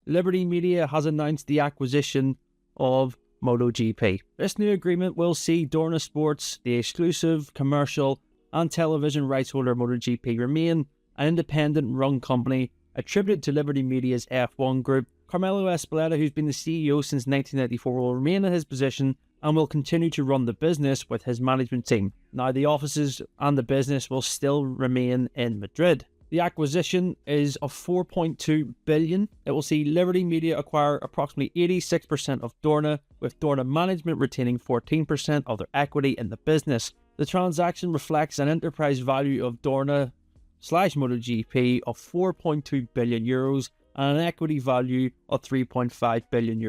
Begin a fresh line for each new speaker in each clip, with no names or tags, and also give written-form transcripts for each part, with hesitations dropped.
Liberty Media has announced the acquisition of MotoGP. This new agreement will see Dorna Sports, the exclusive commercial and television rights holder of MotoGP, remain an independent run company attributed to Liberty Media's F1 group. Carmelo Ezpeleta, who's been the CEO since 1994, will remain in his position and will continue to run the business with his management team. Now, the offices and the business will still remain in Madrid. The acquisition is of $4.2 billion. It will see Liberty Media acquire approximately 86% of Dorna, with Dorna management retaining 14% of their equity in the business. The transaction reflects an enterprise value of Dorna/MotoGP of €4.2 billion and an equity value of €3.5 billion,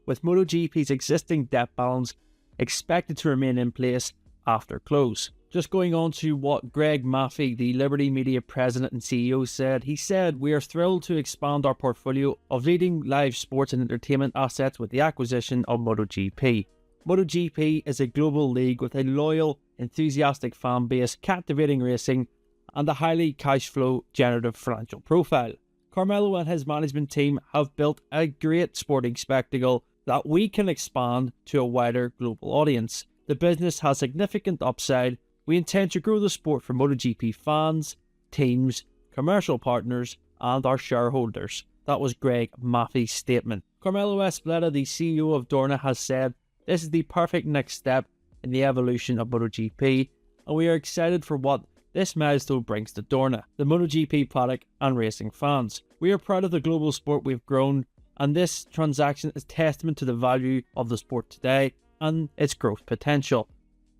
with MotoGP's existing debt balance expected to remain in place after close. Just going on to what Greg Maffei, the Liberty Media president and CEO, said. He said, "We are thrilled to expand our portfolio of leading live sports and entertainment assets with the acquisition of MotoGP. MotoGP is a global league with a loyal, enthusiastic fan base, captivating racing, and a highly cash flow generative financial profile. Carmelo and his management team have built a great sporting spectacle that we can expand to a wider global audience. The business has significant upside. We intend to grow the sport for MotoGP fans, teams, commercial partners, and our shareholders." That was Greg Maffei's statement. Carmelo Ezpeleta, the CEO of Dorna, has said, "This is the perfect next step in the evolution of MotoGP, and we are excited for what this milestone brings to Dorna, the MotoGP paddock, and racing fans. We are proud of the global sport we've grown, and this transaction is testament to the value of the sport today and its growth potential.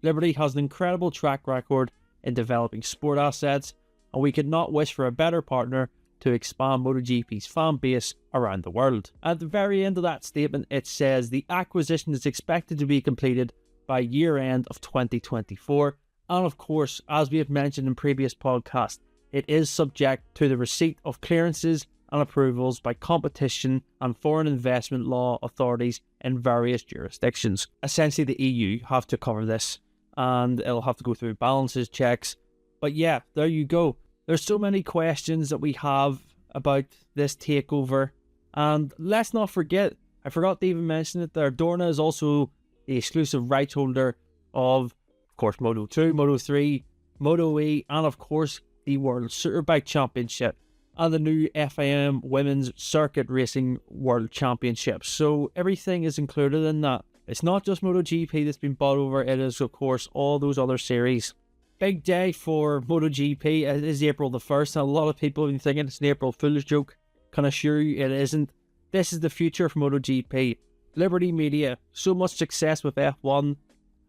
Liberty has an incredible track record in developing sport assets, and we could not wish for a better partner to expand MotoGP's fan base around the world." At the very end of that statement, it says the acquisition is expected to be completed by year end of 2024. And of course, as we have mentioned in previous podcasts, it is subject to the receipt of clearances and approvals by competition and foreign investment law authorities in various jurisdictions. Essentially, the EU have to cover this, and it'll have to go through balances checks. But yeah, there you go. There's so many questions that we have about this takeover. And let's not forget, I forgot to even mention it there, Dorna is also the exclusive rights holder of course, Moto2, Moto3, Moto E, and of course, the World Superbike Championship and the new FIM Women's Circuit Racing World Championship. So everything is included in that. It's not just MotoGP that's been bought over, it is, of course, all those other series. Big day for MotoGP. It is April the 1st, and a lot of people have been thinking it's an April Fool's joke. Can assure you it isn't. This is the future for MotoGP. Liberty Media, so much success with F1,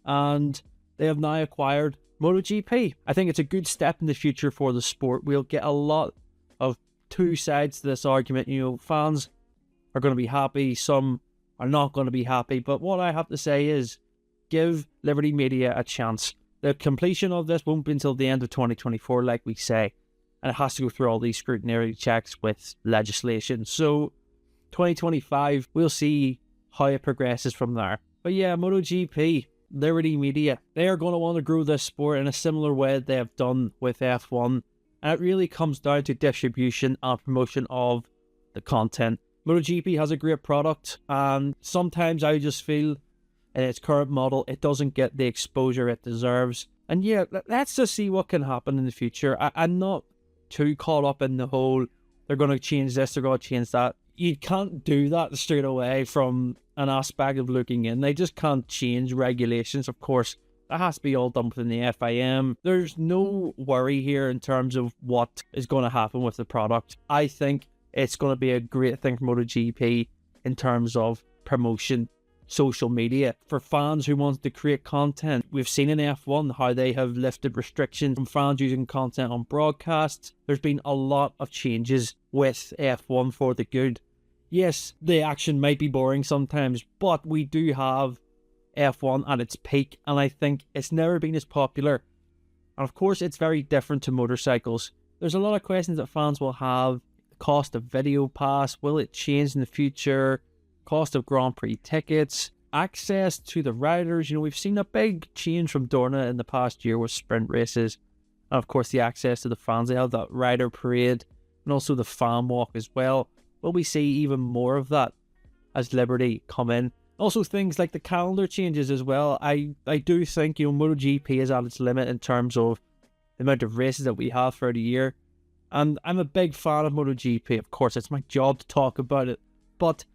and they have now acquired MotoGP. I think it's a good step in the future for the sport. We'll get a lot of two sides to this argument. You know, fans are going to be happy, some are not going to be happy. But what I have to say is, give Liberty Media a chance. The completion of this won't be until the end of 2024, like we say. And it has to go through all these scrutiny checks with legislation. So, 2025, we'll see how it progresses from there. But yeah, MotoGP, Liberty Media, they are going to want to grow this sport in a similar way that they have done with F1, and it really comes down to distribution and promotion of the content. MotoGP has a great product, and sometimes I just feel in its current model it doesn't get the exposure it deserves. And yeah, let's just see what can happen in the future. I'm not too caught up in the whole they're going to change this, they're going to change that. You can't do that straight away from an aspect of looking in. They just can't change regulations. Of course, that has to be all done within the FIM. There's no worry here in terms of what is going to happen with the product. I think it's going to be a great thing for MotoGP in terms of promotion, social media, for fans who want to create content. We've seen in F1 how they have lifted restrictions from fans using content on broadcasts. There's been a lot of changes with F1 for the good. Yes, the action might be boring sometimes, but we do have F1 at its peak, and I think it's never been as popular. And of course, it's very different to motorcycles. There's a lot of questions that fans will have. The cost of video pass, will it change in the future? Cost of Grand Prix tickets, access to the riders. You know, we've seen a big change from Dorna in the past year with sprint races. And of course, the access to the fans. They have that rider parade and also the fan walk as well. will we see even more of that as Liberty come in? Also, things like the calendar changes as well. I do think, MotoGP is at its limit in terms of the amount of races that we have for the year. And I'm a big fan of MotoGP. Of course, it's my job to talk about it. But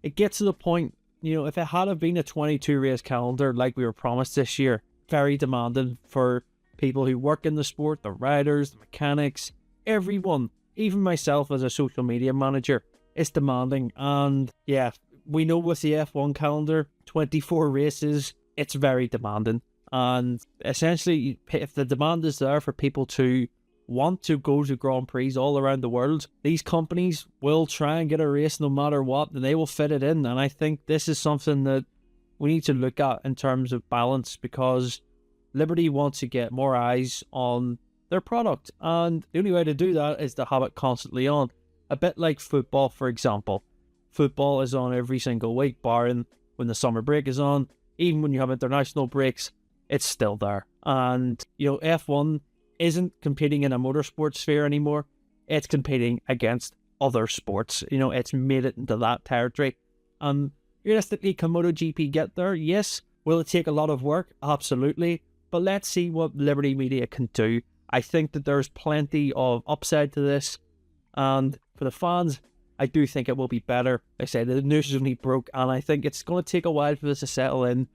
it gets to the point, if it had have been a 22 race calendar like we were promised this year, very demanding for people who work in the sport, the riders, the mechanics, everyone, even myself as a social media manager, it's demanding. And yeah, we know with the F1 calendar, 24 races, it's very demanding. And essentially, if the demand is there for people to want to go to Grand Prix all around the world, these companies will try and get a race no matter what, and they will fit it in. And I think this is something that we need to look at in terms of balance, because Liberty wants to get more eyes on their product, and the only way to do that is to have it constantly on. A bit like football, for example. Football is on every single week, barring when the summer break is on. Even when you have international breaks, it's still there. And, F1 isn't competing in a motorsport sphere anymore. It's competing against other sports. It's made it into that territory. Realistically, can MotoGP get there? Yes. Will it take a lot of work? Absolutely. But let's see what Liberty Media can do. I think that there's plenty of upside to this. And for the fans, I do think it will be better. Like I said, the news is only broke, and I think it's going to take a while for this to settle in.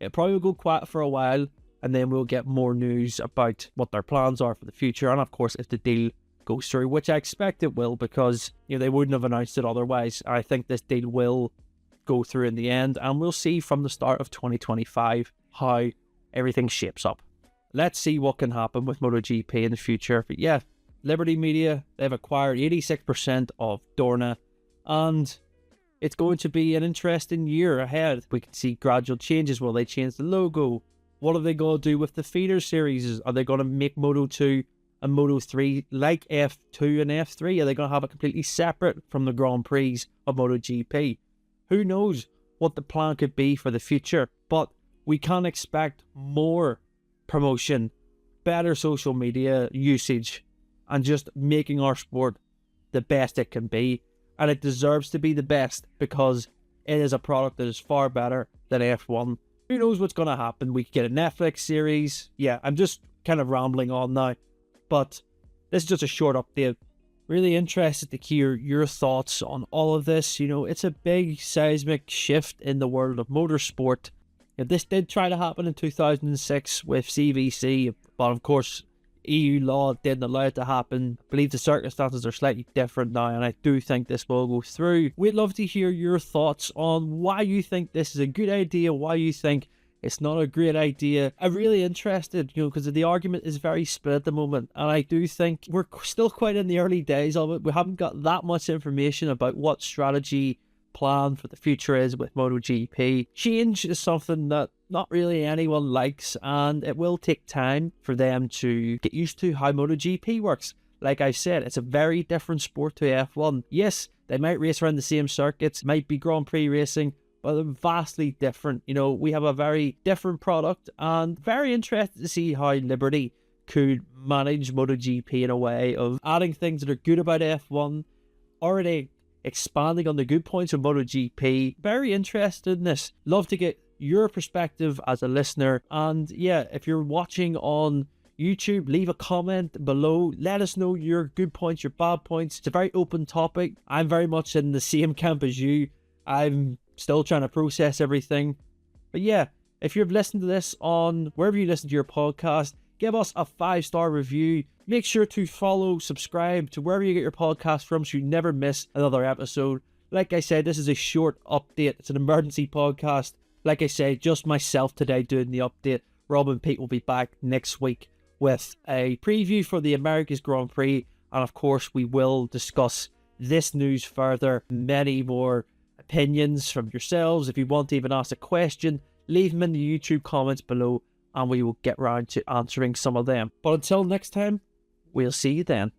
It probably will go quiet for a while, and then we'll get more news about what their plans are for the future. And of course, if the deal goes through, which I expect it will, because they wouldn't have announced it otherwise. I think this deal will go through in the end, and we'll see from the start of 2025 how everything shapes up. Let's see what can happen with MotoGP in the future. But yeah, Liberty Media, they've acquired 86% of Dorna, and it's going to be an interesting year ahead. We can see gradual changes. Will they change the logo? What are they going to do with the feeder series? Are they going to make Moto 2 and Moto 3 like F2 and F3? Are they going to have it completely separate from the Grand Prix of MotoGP? Who knows what the plan could be for the future, but we can expect more promotion, better social media usage, and just making our sport the best it can be. And it deserves to be the best, because it is a product that is far better than F1. Who knows what's going to happen? We could get a Netflix series. Yeah, I'm just kind of rambling on now, but this is just a short update. Really interested to hear your thoughts on all of this. It's a big seismic shift in the world of motorsport. This did try to happen in 2006 with CVC, but of course EU law didn't allow it to happen. I believe the circumstances are slightly different now, and I do think this will go through. We'd love to hear your thoughts on why you think this is a good idea, why you think it's not a great idea. I'm really interested, because the argument is very split at the moment, and I do think we're still quite in the early days of it. We haven't got that much information about what strategy plan for the future is with MotoGP. Change is something that not really anyone likes, and it will take time for them to get used to how MotoGP works. Like I said, it's a very different sport to F1. Yes, they might race around the same circuits, might be Grand Prix racing, but they're vastly different. We have a very different product, and very interested to see how Liberty could manage MotoGP in a way of adding things that are good about F1, already expanding on the good points of MotoGP. Very interested in this. Love to get your perspective as a listener. And yeah, if you're watching on YouTube, leave a comment below. Let us know your good points, your bad points. It's a very open topic. I'm very much in the same camp as you. I'm still trying to process everything. But yeah, if you've listened to this on wherever you listen to your podcast, give us a 5-star review. Make sure to follow, subscribe to wherever you get your podcast from so you never miss another episode. Like I said, this is a short update. It's an emergency podcast. Like I said, just myself today doing the update. Rob and Pete will be back next week with a preview for the America's Grand Prix. And of course, we will discuss this news further. Many more opinions from yourselves. If you want to even ask a question, leave them in the YouTube comments below, and we will get round to answering some of them. But until next time, we'll see you then.